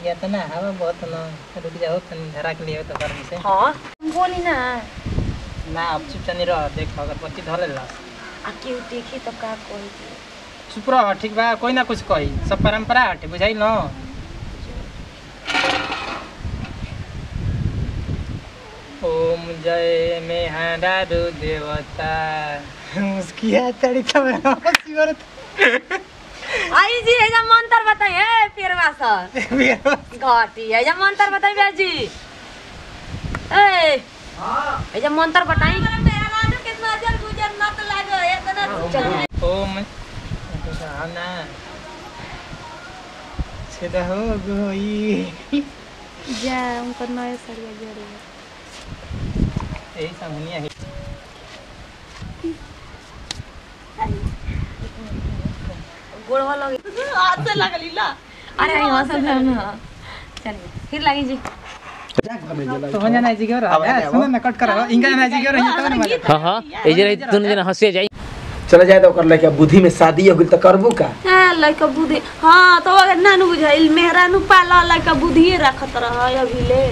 या त ना हवा बहुत न रुक जाओ तनी धरा के लिए तो गर्मी से। हां बोली ना ना अब चुप चनी रह देख अगरबत्ती धले ला आ केहू देखी तो का कही चुप रह ठीक बा कोई ना कुछ कही सब परंपरा हटे बुझाई न। ओम जय मेहरारू देवता मुस्किया तड़ी तो शिवरत आई जी एजा मंत्र बताई है पेरवा सर घाटी एजा मंत्र बताई बाजी ए हां एजा मंत्र बताई मेरा रानू के नजर गुजर न तो लागो इतना चल ओम ना छेदा हो गई जा उनका नया सरिया जोड़ी यही संगनिया है गोड़वा लगे हाथ से लगली ला अरे यहां से ना चलिए फिर लगी जी तो वंजा ना जी के रहा सुन ना कट कर इनका ना जी के रही तो ना हां हां ए जे दोनों जना हंसे जाई चला जाए तो कर लइका बुद्धि में शादी हो गेल त करबू का हां लइका बुद्धि हां तो अगर नानू बुझाइल मेहरानू पाला लइका बुद्धि रखत रह अभी ले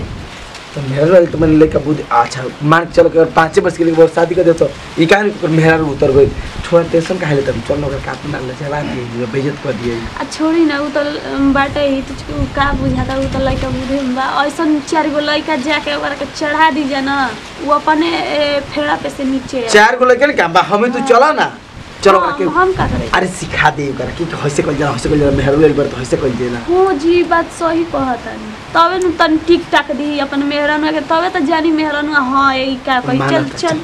तो मेहरा तो मैंने लइका बुद्धि अच्छा मान के चलो के 5 वर्ष के लिए बहुत शादी कर दे तो ई कान पर मेहरा उतर गई थोड़ा टेंशन काहे ले तब चल लोग काट डाल ले जला के बेइज्जत कर दिए आ छोड़ी ना उ तो बाटे ही तुझको का बुझाता उ तो लइका बुद्धि बा ऐसन 4 गो लइका जाके ओकरा के चढ़ा दीजा ना वो अपने फेड़ा पे से नीचे 4 गो लइका का बा हमें तू चला ना चलो के हम का करे अरे सिखा दे कर कि हइसे कल जा मेहरा एक बार तो हइसे कल देना हो जी बात सही कहता तबे न तन टिक टाक दी अपन मेहरानू के तबे तो जानी मेहरानू हां यही का कही चल चल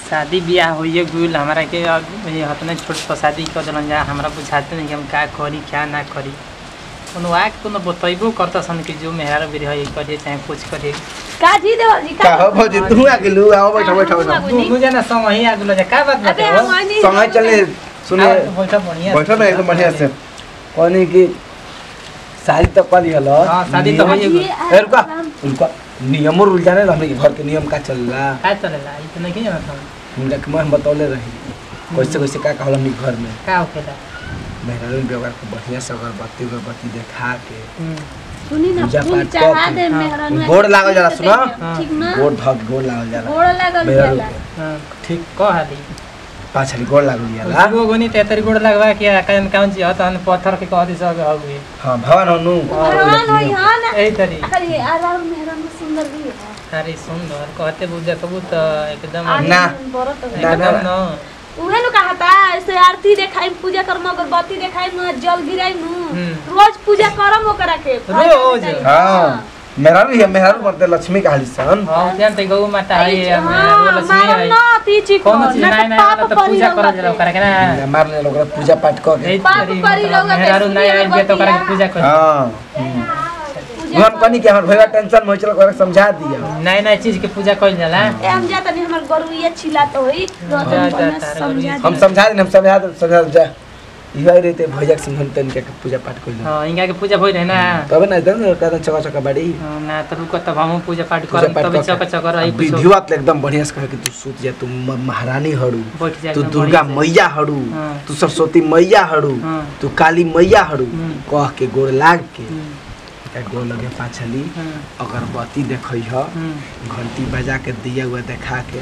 शादी ब्याह होइए गुल हमरा के ये हतने छोट शादी कर दलन जा हमरा बुझाते नहीं कि हम का करी क्या ना करी कोनो आके कोनो बतइबो करता सन कि जो मेहरा बिरह है करिए चाहे कुछ करिए का जी देव जी का हो भौजी तू आ गेलू आओ बैठो बैठो तू जाना समय आ गेलो जा का बात बाटे हो समय चले सुने बैठो बढ़िया बैठो ना एकदम बढ़िया से कोनी की शादी तो कर लिहलो हां शादी तो होइए ए रुका नियम रूल जाने हमने के घर के नियम का चलला का चलेला ई तो नहीं जानत हम हमरा के मैं बतौले रही कैसे कैसे का कहल हमनी घर में का होखेला मेहरा व्यवहार को बढ़िया से अगरबत्ती देखा के सुनी ना फूल चढ़ा दे मेहरानू गोड़ लागल जाला सुनो ठीक ना गोड़ लागल जाला गोड़ लागल जाला हां ठीक कह दी पाछली गोड़ लागल जाला वो गोनी तेतरी गोड़ लगवा के कान काउन जी हतन पत्थर के कह दी सब हउए हां भगवान हनु भगवान होई हां ना एही तरी अरे आराम मेहरानू सुंदर भी है अरे सुंदर कहते बुझे कबू तो एकदम ना एकदम न उहे नु कहता ऐसे आरती देखाई पूजा करम अगरबत्ती देखाई न जल गिराई नु रोज पूजा करम ओकरा के रोज हां मेहरा बनते लक्ष्मी कहाली सन हां जानते गौ माता है वो लक्ष्मी है ना तीची को कौन चीज नहीं नहीं तो पूजा करल जाला ओकरा के ना मार ले लोग पूजा पाठ कर के पाप करी लोग मेहरारू नहीं आए तो ओकरा के पूजा कर हां हम कनी के हमर भैया टेंशन में चल कर समझा दिया नए नए चीज के पूजा कइल जाला ए हम जाता नहीं हमर गरुइया छिला तो होई हम समझा जा इहा रहते भैया के संग तन के पूजा पाठ कइल हां इनका के पूजा होई रहे ना तब ना एकदम कहता चका चका बाड़ी ना तो रुको तब हम पूजा पाठ करब तब चका चका रही कुछ विधिवत एकदम बढ़िया से कह कि तू सूत जा तू महारानी हड़ू बैठ जा तू दुर्गा मैया हड़ू तू सरस्वती मैया हड़ू तू काली मैया हड़ू कह के गोड़ लाग के गोड़ लगे पाछली अगरबत्ती देखई ह घंटी बजा के दिया हुआ देखा के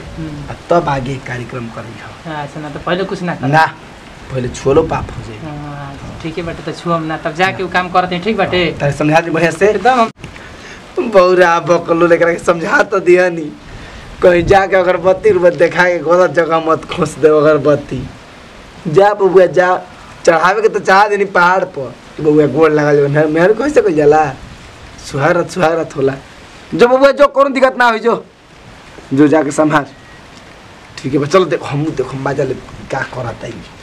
तब आगे कार्यक्रम करी ह अच्छा ना तो पहले कुछ ना ना पहले छोलो पाप हो जाए ठीक है बेटा तो छुअम ना तब जाके वो काम करते हैं ठीक बाटे तारे समझा दी बढ़िया से एकदम बौरा बकलो लेकर के समझा तो दिया नहीं कहीं जाके अगरबत्ती देखा के गलत जगह मत खोस दे अगरबत्ती जा बबुआ जा चढ़ावे के तो चढ़ा देनी पहाड़ पर बबुआ गोड़ लगा जो मेहर कैसे कोई जाला सुहारत होला जो बबुआ जो कौन दिक्कत ना हो जो जाके संभाल ठीक है चलो देखो हम देखो बाजा ले क्या कराता है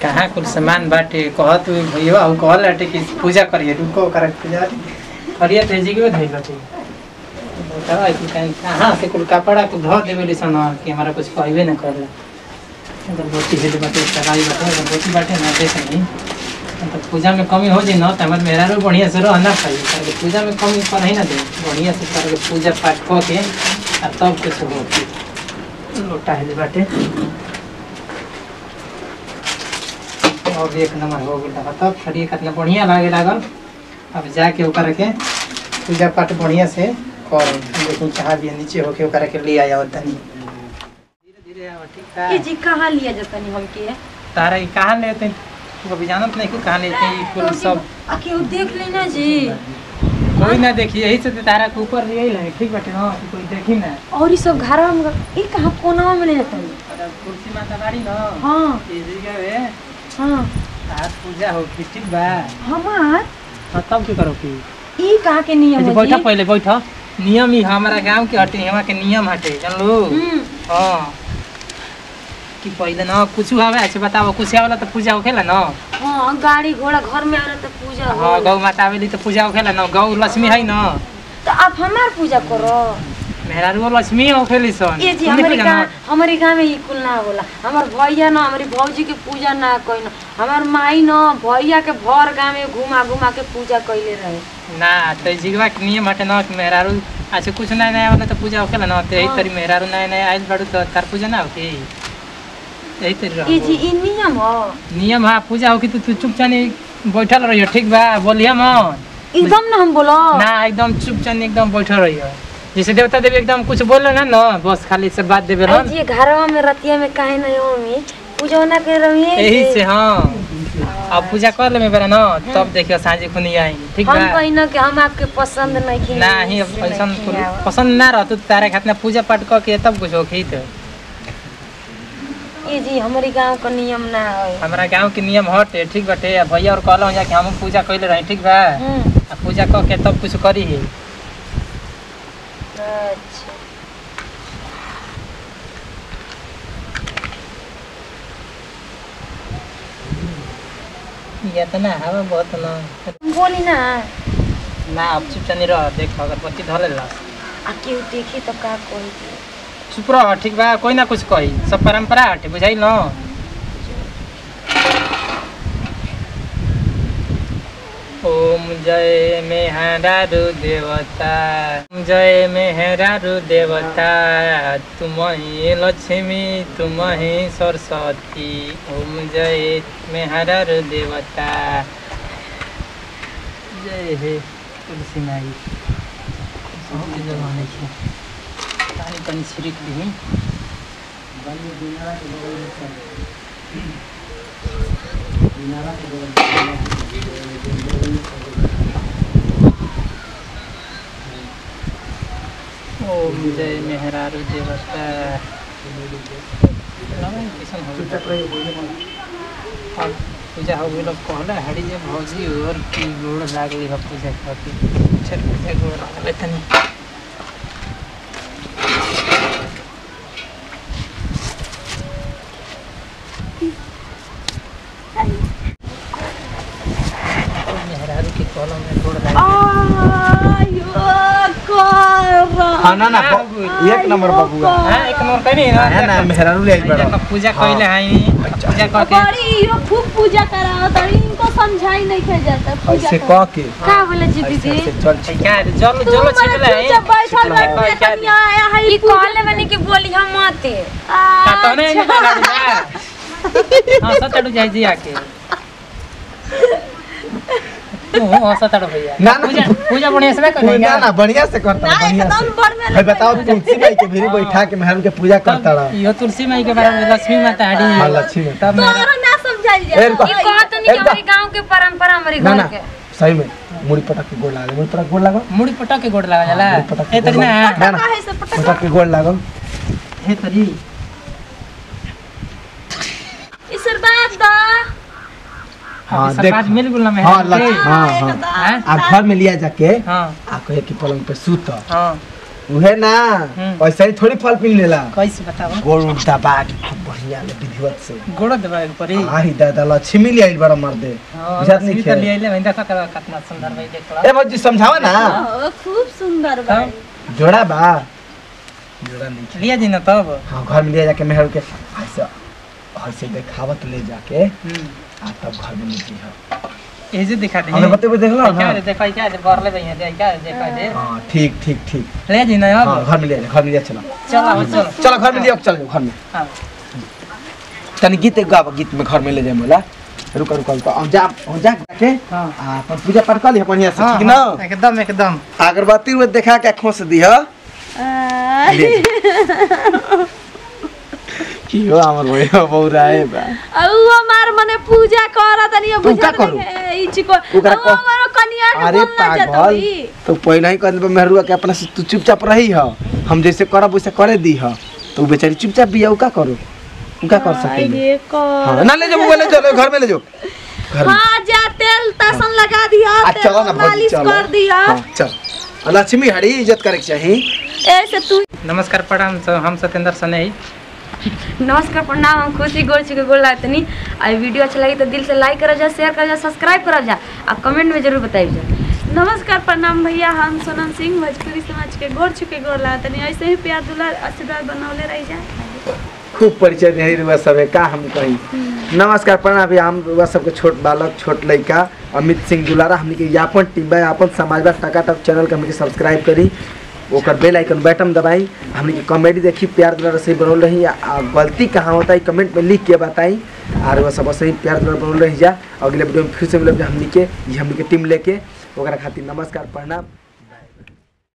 कहाँ कुल सामान बाटे कहत भैया हम कहल बाटे कि पूजा करिए रुको करे पूजा करिए तेजी के धइल बाटे बताओ कि कहाँ से कुल कपड़ा को धो देबे लिसन कि हमारा कुछ कहबे ना करला अगरबत्ती से बाटे सगाई बाटे अगरबत्ती बाटे ना देख नहीं तो पूजा में कमी हो जाए ना तो हमारे मेहरा रो बढ़िया से रहना चाहिए करके पूजा में कमी कर ही ना दे बढ़िया से करके पूजा पाठ क के और तब कुछ होती लोटा है बाटे अब एक नंबर हो गया तब खड़ी कितना बढ़िया लागे लागल। अब जाके ओकरा के पूजा पाठ बढ़िया से कर लेकिन चाह भी नीचे होके ओकरा के ले आया तनी धीरे धीरे आवा ठीक है। ये जी कहाँ लिया जाता नहीं हमके तारा ई कहां लेते तू अभी जानत नहीं को कहां लेते ई कुल सब आके देख लेना जी कोई ना देखी यही से तारा के ऊपर ले आइल ठीक बाटे ना कोई देखी ना। और ये सब घर में ये कहाँ कोना में ले जाता है अरे कुर्सी माता बाड़ी ना हाँ ये जगह है हाँ आज पूजा हो की ठीक बा हमार हां तब की करो की ई कहाँ के नियम है बैठा जी पहले बैठा नियम ही हमारा गांव के हटे हवा के नियम हटे जान लो। हां कि पहले ना कुछ हवे ऐसे बताओ कुछ होला तो पूजा होखेला ना। हाँ गाड़ी घोड़ा घर में आला तो पूजा हां हो गौ माता आवेली तो पूजा होखेला ना गौ लक्ष्मी है ना तो आप हमार पूजा करो मेहरारू लक्ष्मी होखेली सन ये जी हमारे गाँव में ये कुल ना होला हमार भैया ना हमारी भौजी के पूजा ना कोई ना हमार माई ना भैया के भर गाँव में घुमा घुमा के पूजा कैले रहे ना तो जिगवा के नियम हटे ना कि मेहरारू ऐसे कुछ नया नया वाला तो पूजा होखेला ना तो यही तरी मेहरारू नया नया आइल बाड़ू तो तार पूजा ना होके यही तरी ये जी ई नियम हो नियम हाँ पूजा होगी तो तू चुपचानी बैठल रहियो ठीक बा बोलिया मन एकदम ना हम बोलो ना एकदम चुपचानी एकदम बैठल रहियो जैसे देवता देवी एकदम कुछ बोलो ना बस खाली से बात देवे ना जी घरवा में रतिया में काहे ना हो में पूजा ना कर रही है यही से हाँ अब पूजा कर ले मेरा ना तब देखियो सांझे खुनी आएंगे ठीक हम बा कहीं ना कि हम आपके पसंद नहीं की नहीं अब ऐसा पसंद ना रहतो तारे खातिर पूजा पाठ करके तब कुछ होखी तो ये जी हमारे गांव का नियम ना है हमारा गांव के नियम हटे ठीक बाटे भैया और कहलो जाके हम पूजा कइले रही ठीक बा आ पूजा करके तब कुछ करी है। अच्छा ये तो ना हवा बहुत ना बोली ना ना अब चुपचानी रह देख अगरबत्ती धले ला आ केहू देखी तो का कोई चुप रह ठीक बा कोई ना कुछ कही सब परंपरा हटे बुझाइल न। ओम जय मेहरारू देवता जय मेहरारू देवता तुम ही लक्ष्मी तुम ही सरस्वती ओम जय मेहरारू देवता जय हे तुलसी माई पानी पानी छिड़क दी ओम जय मेहरारू देवता पूजा हो गई कहला हड़ी जे भौजी और की गोड़ लागली है पूजा करके छठ पूजा गोड़ लागले तनी मेहरारू के कहला में गोड़ लागले हाँ ना एक नंबर बबुआ हां एक नंबर कहीं नहीं है ना मेहरारू ले आई बड़ा पूजा कइले हई पूजा करके बड़ी यो खूब पूजा करा तो इनको समझाई नहीं खे जाता पूजा ऐसे कह के का बोले जी दीदी चल क्या जलो जलो छिटले है जब बैठल बानी कनिया आया है ई कहले बनी कि बोली हम मते काटो नहीं ना हां सतड़ू जाई जी आके तू सतड़ू भैया ना ना पूजा पूजा बढ़िया से ना पूजा करेगा ना बढ़िया से करता हूँ, बढ़िया एकदम से बढ़ में भाई बताओ तुलसी माई के भीरी बैठा के मेहरारू के पूजा करता रहा यो तुलसी माई के बारे में लक्ष्मी माता हड़ी हाँ, लक्ष्मी माता। तब मेरा तोरा ना समझाई ए, जाए ई कहत नहीं कि हमारे गांव के परंपरा हमारे ना घर ना के सही में मुड़ी पटक के गोड़ लागल मुड़ी पटक गोड़ लागल मुड़ी पटक के गोड़ लगा जाला मुड़ी पटक के ए तरी ना ना ना काहे से पटक पटक के गोड़ लागल हे तरी इसर बात दा हाँ, सब देख। बात मिल गुल में हाँ लक्ष्मी हाँ हाँ हां आ घर में लिया जाके हां आ कहे कि पलंग पे सूत हां उहे ना हम्म। ऐसे ही थोड़ी फल पी लेला कैसे बताओ गोड़ उल्टा बाग खूब बढ़िया ले विधिवत से गोड़ देबा एक परी आही दादा लक्ष्मी ले आइल बड़ा मर्दे बुझात नहीं तो खेल ले ले देखा कर कितना सुंदर भाई देखला ए भौजी समझावा ना खूब सुंदर बा जोड़ा बा जोड़ा नहीं खेल लिया जी ना तब हाँ घर में लिया जाके मेहर के ऐसे ऐसे देखावत ले जाके आ तब घर में लीजिए हाँ ए जे दिखा दे हमने बते देखला क्या हाँ दे देखा क्या दे बरले भैया दे क्या देखा दे हाँ ठीक ठीक ठीक ले जी ना अब हाँ घर में लिया घर में लिया चलो चलो चलो चलो घर में लिया चलो घर में हां तनी गीत गावा गीत में घर में ले जाए मोला रुक रुक रुक हम जा के हां अपन पूजा पाठ कर ली बढ़िया से ठीक ना एकदम एकदम अगरबत्ती में देखा के खोस दी ह की हो हमर भैया बौरा है बा औ हमार मने पूजा करत तनी तू का करू? ई चिको हमारो कनिया के अरे बोलना पागल जतई तो पहले ही कहले मेहरुआ के अपना से तू चुपचाप रही ह हम जैसे करब वैसे करे दी ह तो बेचारी चुपचाप बिया का करो का कर सकेली ये कर हां ना ले जाओ ले चलो घर में ले जाओ घर में हां जा तेल तसन लगा दिया चलो ना भौजी मालिश चलो कर दिया हां चल लक्ष्मी हड़ी इज्जत करे के चाहिए ऐसे तू नमस्कार प्रणाम हम सत्येंद्र सनेही। नमस्कार प्रणाम हम खुशी गोल छिके गोल लागतनी आ वीडियो अच्छा लगी तो दिल से लाइक कर जा शेयर कर जा सब्सक्राइब कर जा आ कमेंट में जरूर बताइए जा। नमस्कार प्रणाम भैया हम सोनम सिंह भोजपुरी समाज के गोर छुके गोर लागतनी ऐसे ही प्यार दुलार आशीर्वाद बनौले रही जा। खूब परिचय दे रुआ सब का हम कही नमस्कार प्रणाम भी हम रुआ सबके छोट बालक छोट लड़का अमित सिंह दुलारा हमनी के यापन टीम बा यापन समाज टकाटक चैनल के हमनी के सब्सक्राइब करी ओकर बेल आइकन बटन दबाई हमनी के कॉमेडी देखी प्यार दुलार से बनल रही गलती कहाँ होता है कमेंट में लिख के बताई और वह सब सही प्यार दुलार बनल रही जा। अगले वीडियो में फिर से मिलब हमनी के टीम लेके ओकरा खातिर नमस्कार प्रणाम।